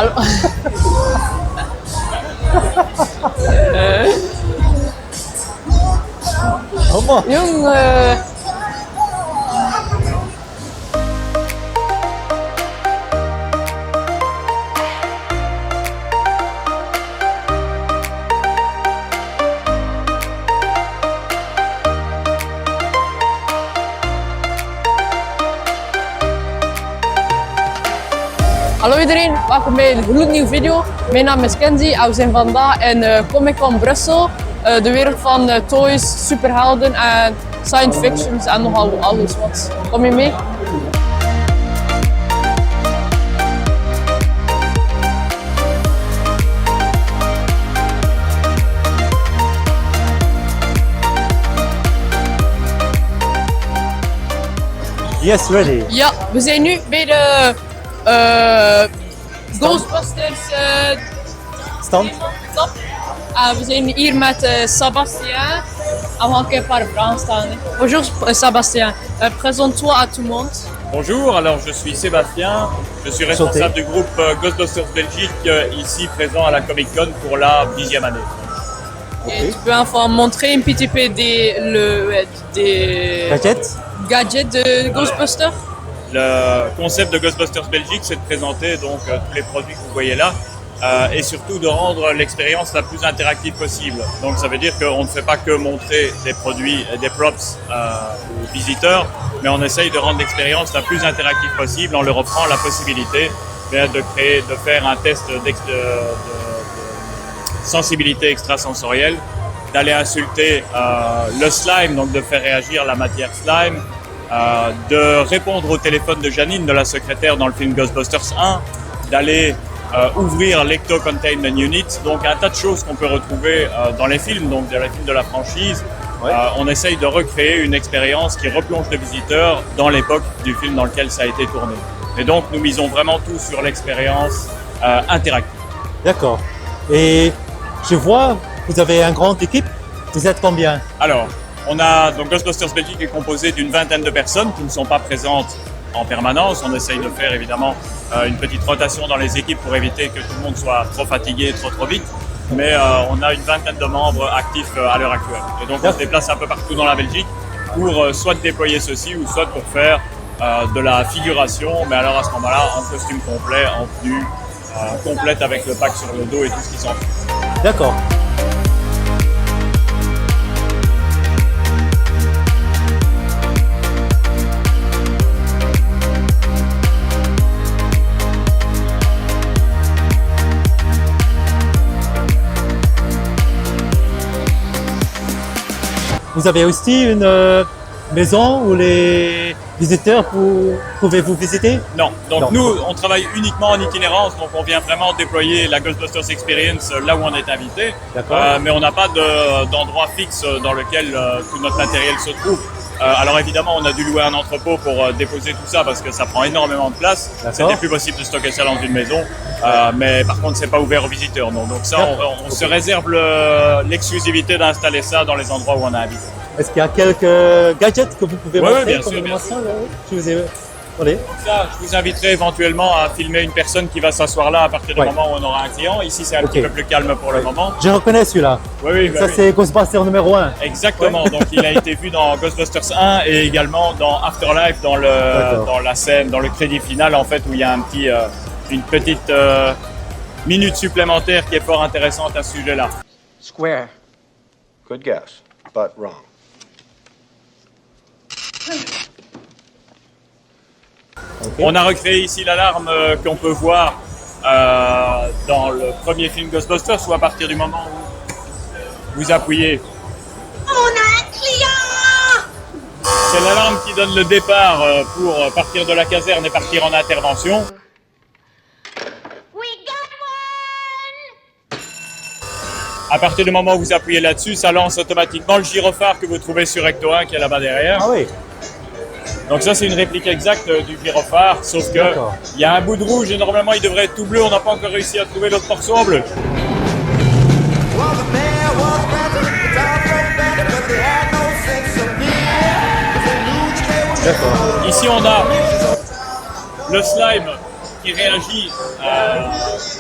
Alors... Allemaal. Jong, Hallo iedereen, welkom bij een gloednieuwe video. Mijn naam is Kenzie en we zijn vandaag in Comic Con Brussel. De wereld van toys, superhelden en science fictions en nogal alles wat. Kom je mee? Yes, ready. Ja, we zijn nu bij de Ghostbusters Stand. stop. We zijn hier met Sébastien en we gaan een paar vragen stellen. Bonjour Sébastien, présente-toi à tout le monde. Bonjour, alors je suis Sébastien, je suis responsable du groupe Ghostbusters Belgique ici présent à la Comic Con pour la 10e année. Et tu peux enfin montrer un petit peu des gadgets de Ghostbusters? Le concept de Ghostbusters Belgique, c'est de présenter donc tous les produits que vous voyez là et surtout de rendre l'expérience la plus interactive possible. Donc ça veut dire qu'on ne fait pas que montrer des produits et des props aux visiteurs, mais on essaye de rendre l'expérience la plus interactive possible en leur offrant la possibilité de faire un test de sensibilité extrasensorielle, d'aller insulter le slime, donc de faire réagir la matière slime, de répondre au téléphone de Janine, de la secrétaire dans le film Ghostbusters 1, d'aller ouvrir l'Ecto Containment Unit, donc un tas de choses qu'on peut retrouver dans les films, donc dans les films de la franchise. Ouais. On essaye de recréer une expérience qui replonge le visiteur dans l'époque du film dans lequel ça a été tourné. Et donc nous misons vraiment tout sur l'expérience interactive. D'accord. Et je vois, vous avez une grande équipe. Vous êtes combien? Alors, donc Ghostbusters Belgique est composé d'une vingtaine de personnes qui ne sont pas présentes en permanence. On essaye de faire évidemment une petite rotation dans les équipes pour éviter que tout le monde soit trop fatigué trop vite. Mais on a une vingtaine de membres actifs à l'heure actuelle. Et donc on se déplace un peu partout dans la Belgique pour soit déployer ceci ou soit pour faire de la figuration. Mais alors à ce moment-là, en costume complet, en tenue complète avec le pack sur le dos et tout ce qui s'en fait. D'accord. Vous avez aussi une maison où les visiteurs pouvez vous visiter? Non, donc nous on travaille uniquement en itinérance, donc on vient vraiment déployer la Ghostbusters Experience là où on est invité, mais on n'a pas d'endroit fixe dans lequel tout notre matériel se trouve. Alors évidemment on a dû louer un entrepôt pour déposer tout ça parce que ça prend énormément de place, c'était plus possible de stocker ça dans une maison, mais par contre c'est pas ouvert aux visiteurs, non. Donc ça on se réserve l'exclusivité d'installer ça dans les endroits où on a habité. Est-ce qu'il y a quelques gadgets que vous pouvez montrer? Bien sûr. Je vous ai... Allez. Ça, je vous inviterai éventuellement à filmer une personne qui va s'asseoir là à partir du moment où on aura un client. Ici, c'est un petit peu plus calme pour le moment. Je reconnais celui-là. Oui. Ça, c'est Ghostbusters numéro 1. Exactement. Donc, il a été vu dans Ghostbusters 1 et également dans Afterlife, dans la scène, dans le crédit final, en fait, où il y a une petite minute supplémentaire qui est fort intéressante à ce sujet-là. Square. Good guess, but wrong. On a recréé ici l'alarme qu'on peut voir dans le premier film Ghostbusters, ou à partir du moment où vous appuyez. On a un client! C'est l'alarme qui donne le départ pour partir de la caserne et partir en intervention. We got one! À partir du moment où vous appuyez là-dessus, ça lance automatiquement le gyrophare que vous trouvez sur Ecto 1 qui est là-bas derrière. Ah oui. Donc ça c'est une réplique exacte du gyrophare, sauf que il y a un bout de rouge et normalement il devrait être tout bleu, on n'a pas encore réussi à trouver l'autre morceau en bleu. Ici on a le slime qui réagit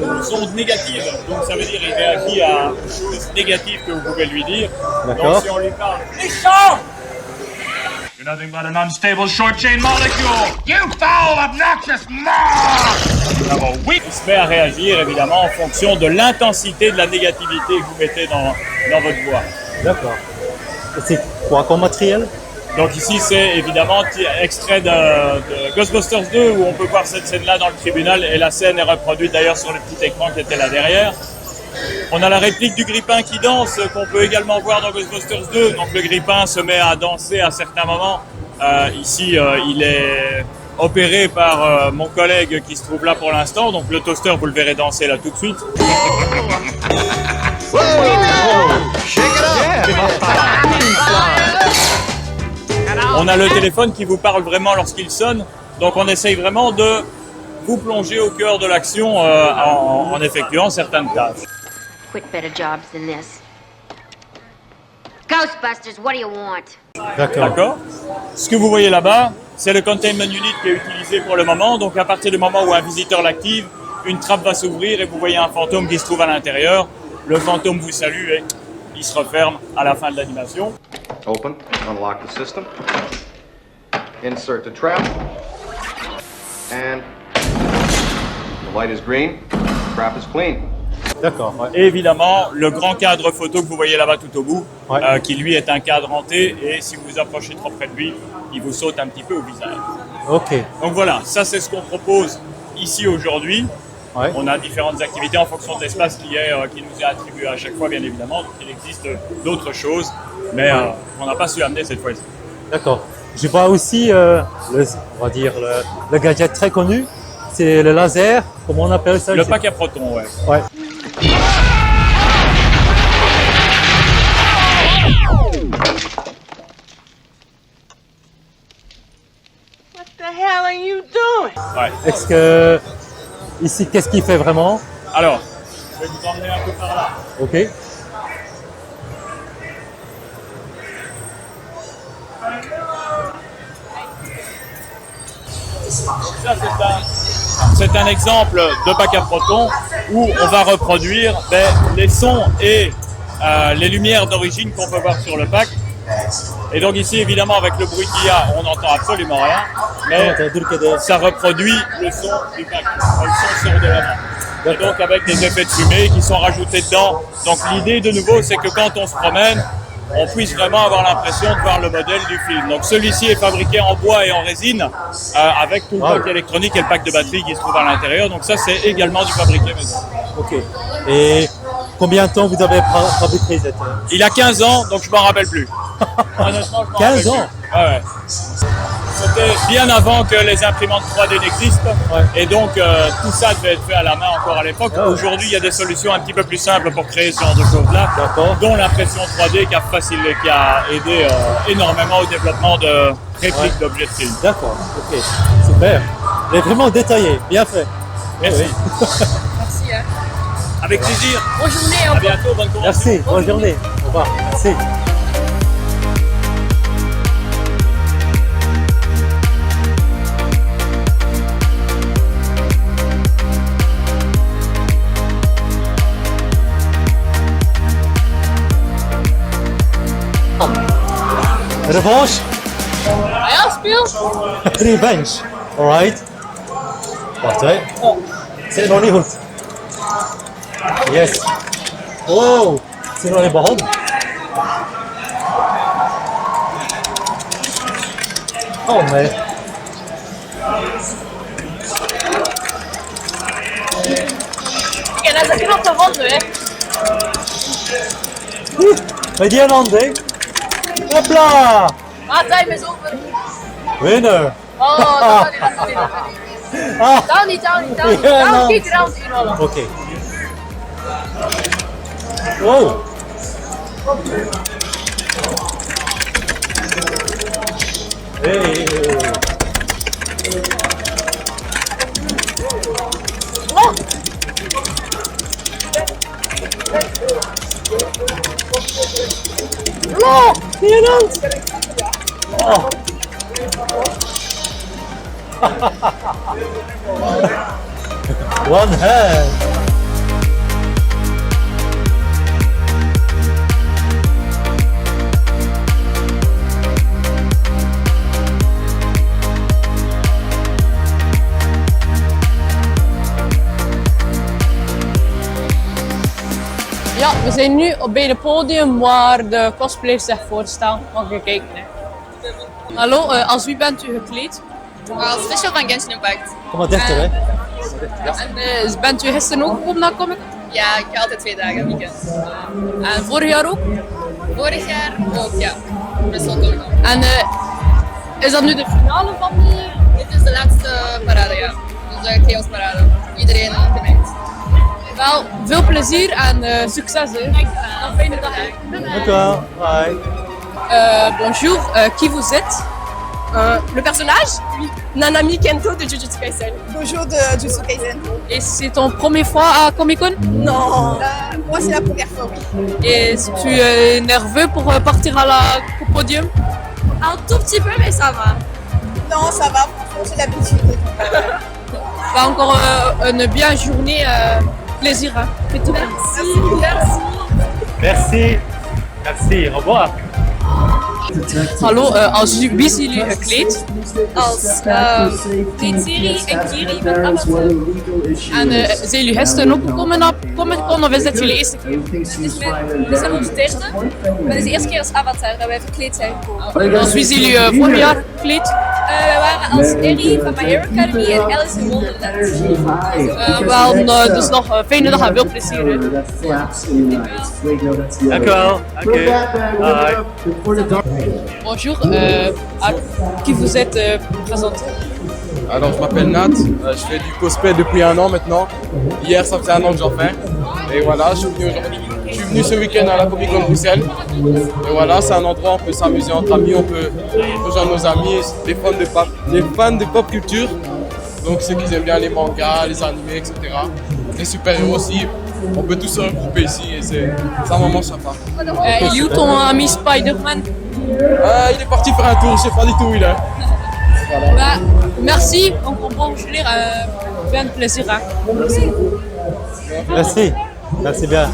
aux ondes négatives. Donc ça veut dire qu'il réagit à aux choses négatives que vous pouvez lui dire. D'accord. Donc si on lui parle méchant, you're nothing but an unstable short chain molecule. You foul, obnoxious moth. Oui. Il se met à réagir évidemment en fonction de l'intensité de la négativité que vous mettez dans votre voix. D'accord. Et c'est quoi comme matériel? Donc ici, c'est évidemment extrait de Ghostbusters 2 où on peut voir cette scène-là dans le tribunal et la scène est reproduite d'ailleurs sur le petit écran qui était là derrière. On a la réplique du grippin qui danse qu'on peut également voir dans Ghostbusters 2. Donc le grippin se met à danser à certains moments. Ici, il est opéré par mon collègue qui se trouve là pour l'instant. Donc le toaster, vous le verrez danser là tout de suite. On a le téléphone qui vous parle vraiment lorsqu'il sonne. Donc on essaye vraiment de vous plonger au cœur de l'action en effectuant certaines tâches. Quit better jobs than this. Ghostbusters, what do you want? D'accord. D'accord. Ce que vous voyez là-bas, c'est le containment unit qui est utilisé pour le moment. Donc à partir du moment où un visiteur l'active, une trappe va s'ouvrir et vous voyez un fantôme qui se trouve à l'intérieur. Le fantôme vous salue et il se referme à la fin de l'animation. Open, unlock the system, insert the trap, and the light is green, the trap is clean. D'accord. Ouais. Et évidemment, le grand cadre photo que vous voyez là-bas tout au bout, Ouais. qui lui est un cadre hanté et si vous vous approchez trop près de lui, il vous saute un petit peu au visage. Ok. Donc voilà, ça c'est ce qu'on propose ici aujourd'hui. Ouais. On a différentes activités en fonction de l'espace qui nous est attribué à chaque fois, bien évidemment. Donc il existe d'autres choses, mais on n'a pas su amener cette fois-ci. D'accord. Je vois aussi, on va dire, le gadget très connu, c'est le laser, comment on appelle ça? Le pack à protons, ouais. Ouais. What the hell are you doing? Ouais. Est-ce que, ici, qu'est-ce qu'il fait vraiment? Alors, je vais vous emmener un peu par là. Ok. Ça, c'est un exemple de pack à protons où on va reproduire les sons et les lumières d'origine qu'on peut voir sur le pack. Et donc ici, évidemment, avec le bruit qu'il y a, on n'entend absolument rien, mais ça reproduit le son du pack. Le son sort de la main. Et donc avec des effets de fumée qui sont rajoutés dedans. Donc l'idée de nouveau, c'est que quand on se promène, on puisse vraiment avoir l'impression de voir le modèle du film. Donc celui-ci est fabriqué en bois et en résine, avec tout le pack électronique et le pack de batterie qui se trouve à l'intérieur. Donc ça, c'est également du fabriqué maison. Ok. Et combien de temps vous avez fabriqué cette... Il a 15 ans, donc je m'en rappelle plus. Honnêtement, je m'en 15 rappelle ans? plus. Ouais, ouais. C'était bien avant que les imprimantes 3D n'existent. Ouais. Et donc, tout ça devait être fait à la main encore à l'époque. Ah ouais. Aujourd'hui, il y a des solutions un petit peu plus simples pour créer ce genre de choses-là. D'accord. Dont l'impression 3D qui a aidé énormément au développement de répliques d'objets de film. D'accord. Ok. Super. Il est vraiment détaillé. Bien fait. Merci. Oui. Merci. Hein. Avec plaisir. Bonne journée. À bientôt. Bonne course. Merci. Bonne journée. Au revoir. Merci. Revanche? Ja, speel. Revenge. Alright. Wacht hè. Zit nog niet goed. Yes. Wow. Zit nog niet begonnen. Oh nee. En dat is een knappe wand, hè. Met die hand hè. Hopla. Ah, time is over. Winner. Oh, dat kan niet, dat kan niet, dat kan niet. Ah. Down niet, down niet, down niet. Ja, Down, nou. kick round inhalen. Oké. Wow. Hey. Oh. Oh, Die hand. Oh. One hand. Ja, we zijn nu bij het podium waar de cosplayers zich voorstellen. Mag je kijken. Hè. Hallo, als wie bent u gekleed? Als Fisher van Genshin Impact. Kom maar dichter, hè. En bent u gisteren ook gekomen naar Comic Con? Ja, ik ga altijd 2 dagen, weekend. En vorig jaar ook? Vorig jaar ook, ja. Brussel Comic Con. En is dat nu de finale van de... Dit is de laatste parade, ja. Dus de Chaos Parade. Iedereen gemengd. Wel, veel plezier en succes. Hè. Nog een fijne dag. Dank u wel. Bye. Bonjour, qui vous êtes? Le personnage? Oui. Nanami Kento de Jujutsu Kaisen. Bonjour de Jujutsu Kaisen. Et c'est ton première fois à Comic Con? Non, moi c'est la première fois, oui. Et tu es nerveux pour partir à la au podium? Un tout petit peu, mais ça va. Non, ça va, j'ai l'habitude. Bah, encore une bien journée, plaisir. Hein. Merci, merci. Merci. Merci. Au revoir. Hallo, als wie zijn jullie gekleed? Als Tetsiri en Kiri met Avatar. En zijn jullie gisteren ook gekomen naar Comic Con of is dit jullie eerste keer? Dit is onze derde, maar dit is de eerste keer als Avatar dat wij verkleed zijn gekomen. Als wie zijn jullie vorig jaar gekleed? We waren als Ellie van My Hero Academy en Alice in Wonderland. Wel, dus nog een fijne dag en veel plezier. Hè. Dank u wel. Dank u. Bye. Bonjour, à qui vous êtes présenté? Alors je m'appelle Nat, je fais du cosplay depuis 1 an maintenant. Hier ça faisait 1 an que j'en fais. Et voilà, je suis venu ce week-end à la Comic Con Bruxelles. Et voilà, c'est un endroit où on peut s'amuser entre amis, on peut rejoindre nos amis, des fans de pop culture. Donc ceux qui aiment bien les mangas, les animés, etc. Les super-héros aussi. On peut tous se regrouper ici et c'est un moment sympa. Il est où ton ami Spider-Man? Il est parti faire un tour, je sais pas du tout où il est. Voilà. Bah, merci, on comprend vous lire, bien de plaisir. Hein. Merci. Merci bien.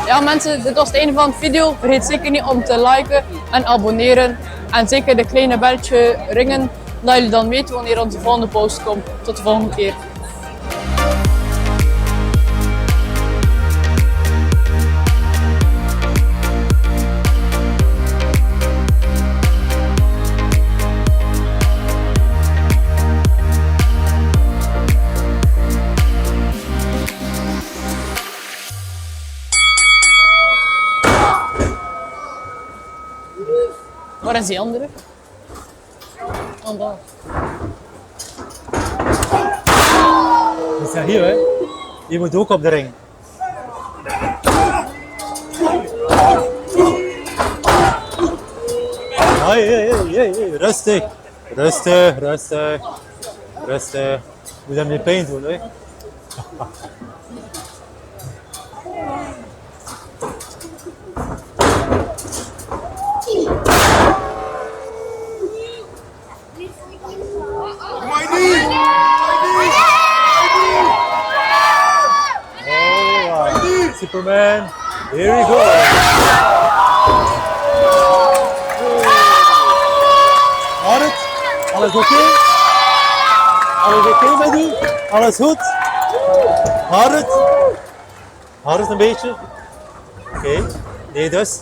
Ja mensen, dit was het einde van de video. Vergeet zeker niet om te liken en abonneren. En zeker de kleine belletje ringen, dat jullie dan weten wanneer onze volgende post komt. Tot de volgende keer. Waar is die andere? Oh, daar. Dat is hier, hè. Je moet ook op de ring. Hey, rustig. Rustig, rustig. Rustig. Moet hem niet pijn doen, hè. Superman, here we go. Marit, alles oké? Alles oké met u? Alles goed? Marit? Marit een beetje? Oké, nee dus.